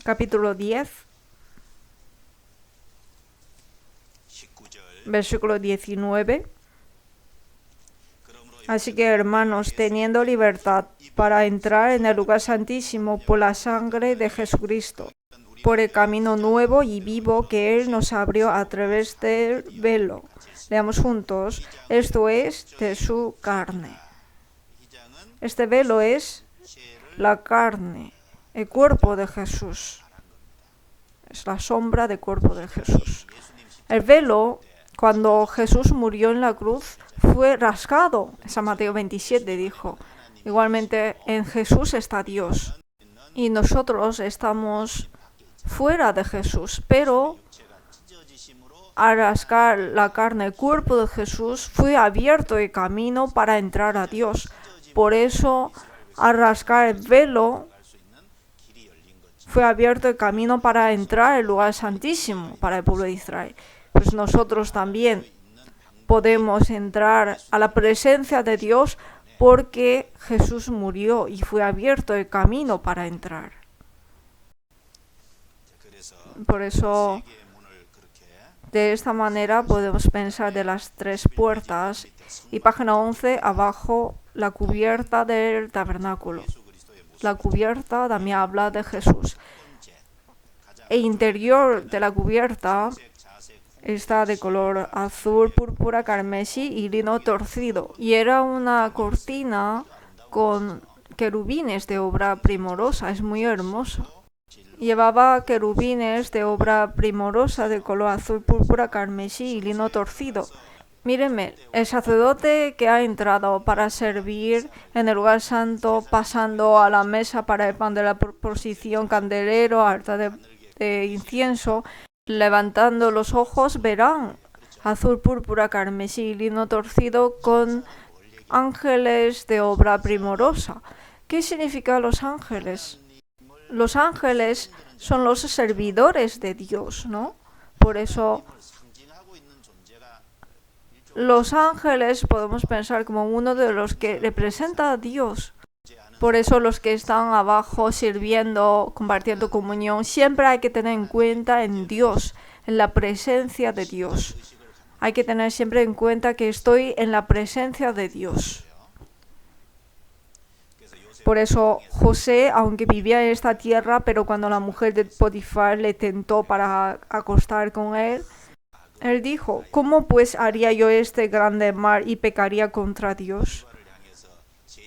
Capítulo 10, versículo 19. Así que, hermanos, teniendo libertad para entrar en el lugar santísimo por la sangre de Jesucristo, por el camino nuevo y vivo que Él nos abrió a través del velo. Leamos juntos, esto es de su carne. Este velo es la carne, el cuerpo de Jesús. Es la sombra del cuerpo de Jesús. El velo, cuando Jesús murió en la cruz, fue rasgado. San Mateo 27 dijo. Igualmente, en Jesús está Dios. Y nosotros estamos fuera de Jesús. Pero al rasgar la carne, el cuerpo de Jesús, fue abierto el camino para entrar a Dios. Por eso, al rasgar el velo, fue abierto el camino para entrar al lugar santísimo para el pueblo de Israel. Pues nosotros también podemos entrar a la presencia de Dios porque Jesús murió y fue abierto el camino para entrar. Por eso, de esta manera podemos pensar de las tres puertas. Y página 11, abajo, la cubierta del tabernáculo. La cubierta también habla de Jesús. El interior de la cubierta está de color azul, púrpura, carmesí y lino torcido. Y era una cortina con querubines de obra primorosa. Es muy hermoso. Llevaba querubines de obra primorosa de color azul, púrpura, carmesí y lino torcido. Mírenme, el sacerdote que ha entrado para servir en el lugar santo, pasando a la mesa para el pan de la proposición, candelero, altar de incienso, levantando los ojos, verán azul, púrpura, carmesí y lino torcido con ángeles de obra primorosa. ¿Qué significan los ángeles? Los ángeles son los servidores de Dios, ¿no? Por eso los ángeles podemos pensar como uno de los que representa a Dios. Por eso los que están abajo sirviendo, compartiendo comunión, siempre hay que tener en cuenta en Dios, en la presencia de Dios. Hay que tener siempre en cuenta que estoy en la presencia de Dios. Por eso José, aunque vivía en esta tierra, pero cuando la mujer de Potifar le tentó para acostar con él dijo, ¿cómo pues haría yo este grande mal y pecaría contra Dios?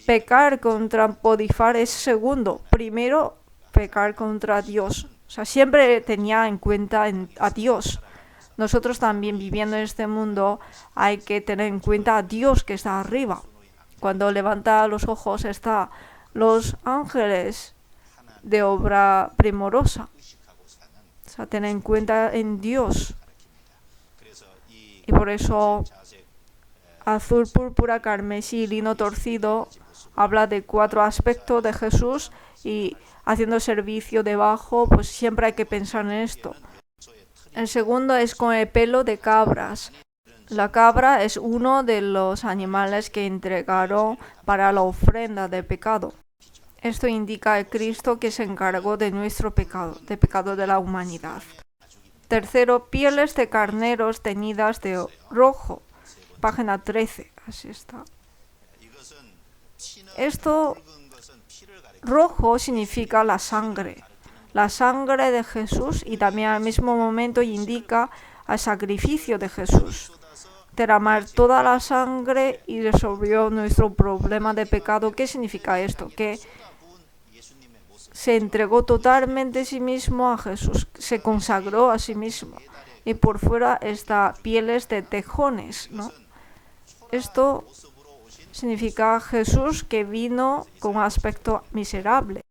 Pecar contra Potifar es segundo. Primero, pecar contra Dios. O sea, siempre tenía en cuenta a Dios. Nosotros también, viviendo en este mundo, hay que tener en cuenta a Dios que está arriba. Cuando levanta los ojos, está los ángeles de obra primorosa. O sea, tener en cuenta en Dios. Y por eso, azul, púrpura, carmesí y lino torcido habla de 4 aspectos de Jesús y haciendo servicio debajo, pues siempre hay que pensar en esto. El segundo es con el pelo de cabras. La cabra es uno de los animales que entregaron para la ofrenda de pecado. Esto indica a Cristo que se encargó de nuestro pecado, del pecado de la humanidad. Tercero, pieles de carneros teñidas de rojo. Página 13, así está. Esto rojo significa la sangre de Jesús y también al mismo momento indica al sacrificio de Jesús. Derramar toda la sangre y resolvió nuestro problema de pecado. ¿Qué significa esto? Que se entregó totalmente a sí mismo a Jesús, se consagró a sí mismo. Y por fuera está pieles de tejones, ¿no? Esto significa Jesús que vino con un aspecto miserable.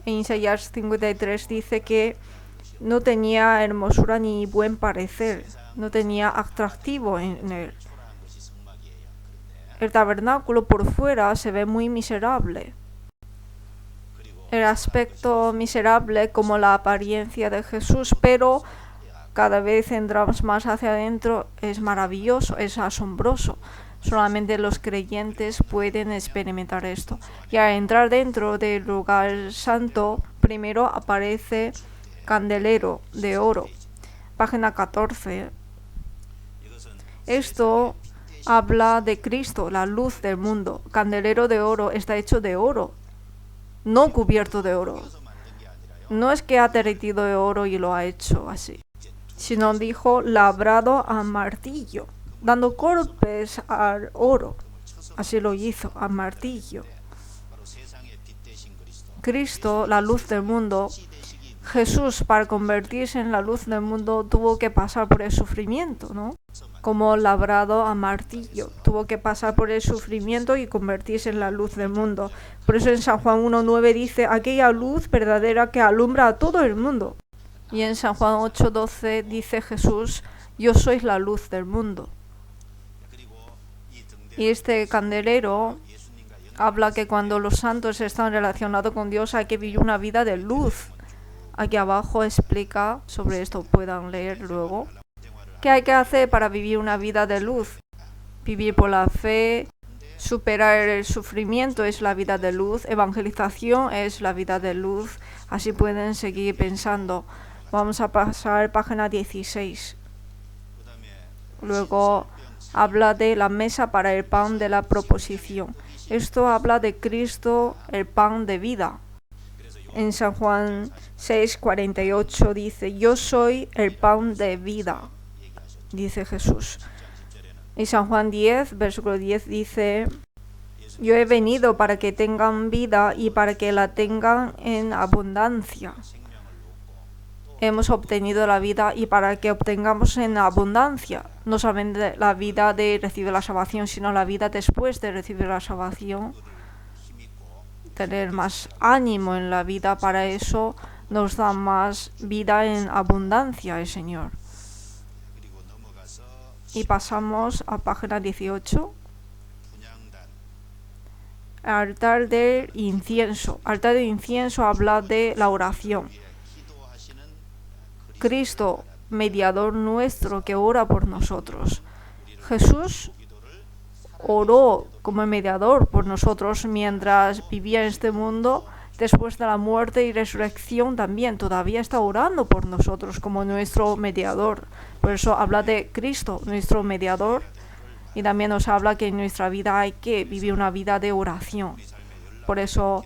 En Isaías 53 dice que no tenía hermosura ni buen parecer, no tenía atractivo en él. El tabernáculo por fuera se ve muy miserable. el aspecto miserable como la apariencia de Jesús, pero cada vez entramos más hacia adentro, es maravilloso, es asombroso. Solamente los creyentes pueden experimentar esto. Y al entrar dentro del lugar santo, primero aparece candelero de oro. Página 14. Esto habla de Cristo, la luz del mundo. Candelero de oro está hecho de oro, no cubierto de oro. No es que ha derretido de oro y lo ha hecho así, sino dijo labrado a martillo, dando golpes al oro. Así lo hizo, a martillo. Cristo, la luz del mundo, Jesús, para convertirse en la luz del mundo, tuvo que pasar por el sufrimiento, ¿no? Como labrado a martillo. Tuvo que pasar por el sufrimiento y convertirse en la luz del mundo. Por eso en San Juan 1:9 dice, aquella luz verdadera que alumbra a todo el mundo. Y en San Juan 8:12 dice Jesús, yo soy la luz del mundo. Y este candelero habla que cuando los santos están relacionados con Dios hay que vivir una vida de luz. Aquí abajo explica sobre esto, puedan leer luego. ¿Qué hay que hacer para vivir una vida de luz? Vivir por la fe, superar el sufrimiento es la vida de luz, evangelización es la vida de luz. Así pueden seguir pensando. Vamos a pasar a página 16. Luego habla de la mesa para el pan de la proposición. Esto habla de Cristo, el pan de vida. En San Juan 6:48 dice, yo soy el pan de vida, dice Jesús. En San Juan 10, versículo 10 dice, yo he venido para que tengan vida y para que la tengan en abundancia. Hemos obtenido la vida y para que obtengamos en abundancia, no solamente la vida de recibir la salvación, sino la vida después de recibir la salvación. Tener más ánimo en la vida, para eso nos da más vida en abundancia el Señor. Y pasamos a página 18. Altar del incienso. Altar del incienso habla de la oración. Cristo, mediador nuestro que ora por nosotros. Jesús oró como mediador por nosotros mientras vivía en este mundo. Después de la muerte y resurrección también todavía está orando por nosotros como nuestro mediador. Por eso habla de Cristo, nuestro mediador. Y también nos habla que en nuestra vida hay que vivir una vida de oración. Por eso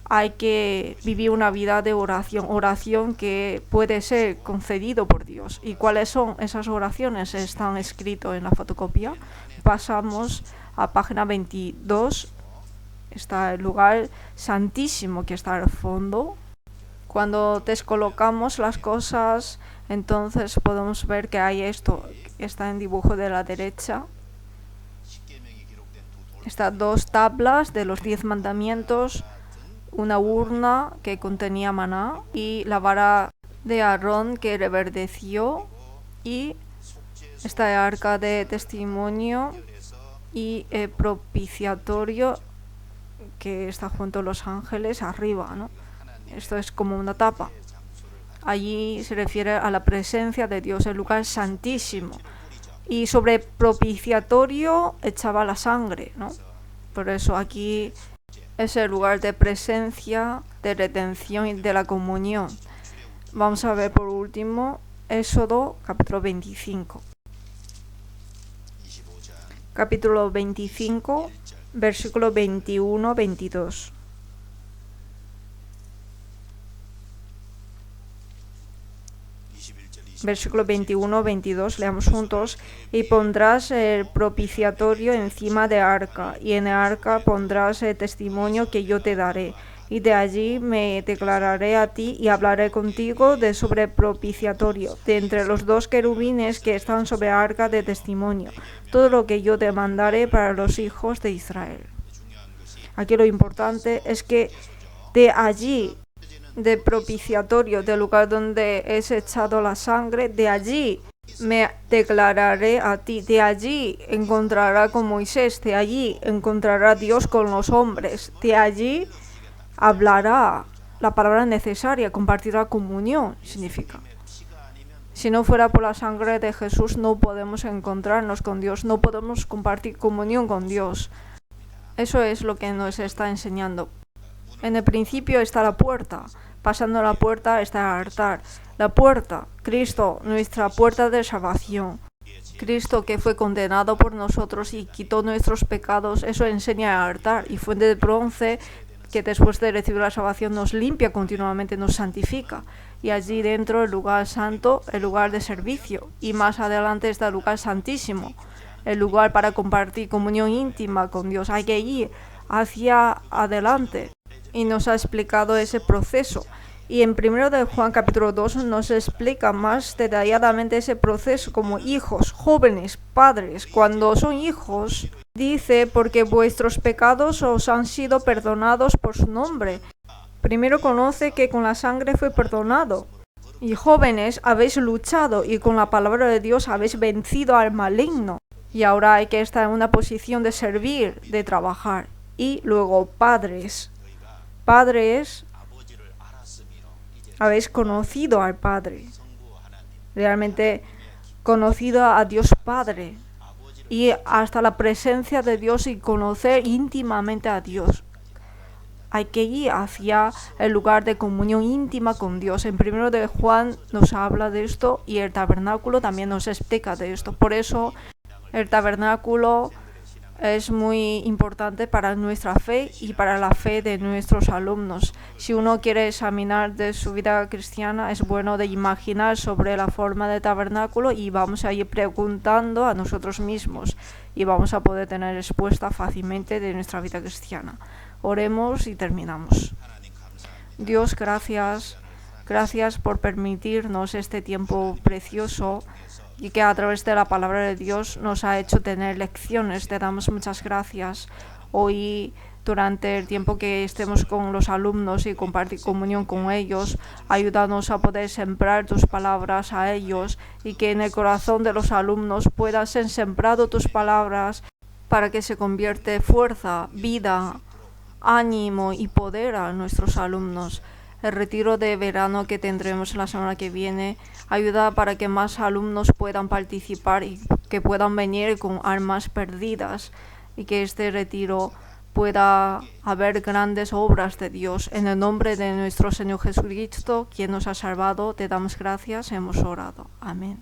hay que vivir una vida de oración, oración que puede ser concedido por Dios. ¿Y cuáles son esas oraciones? Están escritos en la fotocopia. Pasamos a página 22. Está el lugar santísimo que está al fondo. Cuando descolocamos las cosas, entonces podemos ver que hay esto. Está en dibujo de la derecha. Estas 2 tablas de los 10 mandamientos, una urna que contenía maná y la vara de Aarón que reverdeció, y esta arca de testimonio y el propiciatorio que está junto a los ángeles arriba, ¿no? Esto es como una tapa. Allí se refiere a la presencia de Dios, el lugar santísimo. Y sobre propiciatorio echaba la sangre, ¿no? Por eso aquí es el lugar de presencia, de retención y de la comunión. Vamos a ver por último Éxodo capítulo 25. Capítulo 25, versículo 21-22. Versículo 21-22, leamos juntos. Y pondrás el propiciatorio encima de arca, y en el arca pondrás el testimonio que yo te daré. Y de allí me declararé a ti y hablaré contigo de sobre propiciatorio, de entre los 2 querubines que están sobre el arca de testimonio, todo lo que yo te mandaré para los hijos de Israel. Aquí lo importante es que de allí, de propiciatorio, del lugar donde es echado la sangre, de allí me declararé a ti, de allí encontrará con Moisés, de allí encontrará Dios con los hombres, de allí hablará la palabra necesaria, compartirá comunión, significa. Si no fuera por la sangre de Jesús, no podemos encontrarnos con Dios, no podemos compartir comunión con Dios. Eso es lo que nos está enseñando. En el principio está la puerta, pasando la puerta está el altar. La puerta, Cristo, nuestra puerta de salvación. Cristo que fue condenado por nosotros y quitó nuestros pecados, eso enseña el altar. Y fuente de bronce que después de recibir la salvación nos limpia continuamente, nos santifica. Y allí dentro el lugar santo, el lugar de servicio. Y más adelante está el lugar santísimo, el lugar para compartir comunión íntima con Dios. Hay que ir hacia adelante. Y nos ha explicado ese proceso. Y en 1 de Juan capítulo 2 nos explica más detalladamente ese proceso como hijos, jóvenes, padres. Cuando son hijos, dice, porque vuestros pecados os han sido perdonados por su nombre. Primero conoce que con la sangre fue perdonado. Y jóvenes, habéis luchado y con la palabra de Dios habéis vencido al maligno. Y ahora hay que estar en una posición de servir, de trabajar. Y luego padres. Padres, habéis conocido al Padre, realmente conocido a Dios Padre y hasta la presencia de Dios y conocer íntimamente a Dios. Hay que ir hacia el lugar de comunión íntima con Dios. En 1 de Juan nos habla de esto y el tabernáculo también nos explica de esto. Por eso el tabernáculo es muy importante para nuestra fe y para la fe de nuestros alumnos. Si uno quiere examinar de su vida cristiana, es bueno de imaginar sobre la forma del tabernáculo y vamos a ir preguntando a nosotros mismos y vamos a poder tener respuesta fácilmente de nuestra vida cristiana. Oremos y terminamos. Dios, gracias por permitirnos este tiempo precioso y que a través de la palabra de Dios nos ha hecho tener lecciones. Te damos muchas gracias. Hoy, durante el tiempo que estemos con los alumnos y compartir comunión con ellos, ayúdanos a poder sembrar tus palabras a ellos y que en el corazón de los alumnos puedan ser sembrado tus palabras para que se convierte fuerza, vida, ánimo y poder a nuestros alumnos. El retiro de verano que tendremos la semana que viene ayuda para que más alumnos puedan participar y que puedan venir con almas perdidas y que este retiro pueda haber grandes obras de Dios. En el nombre de nuestro Señor Jesucristo, quien nos ha salvado, te damos gracias, hemos orado. Amén.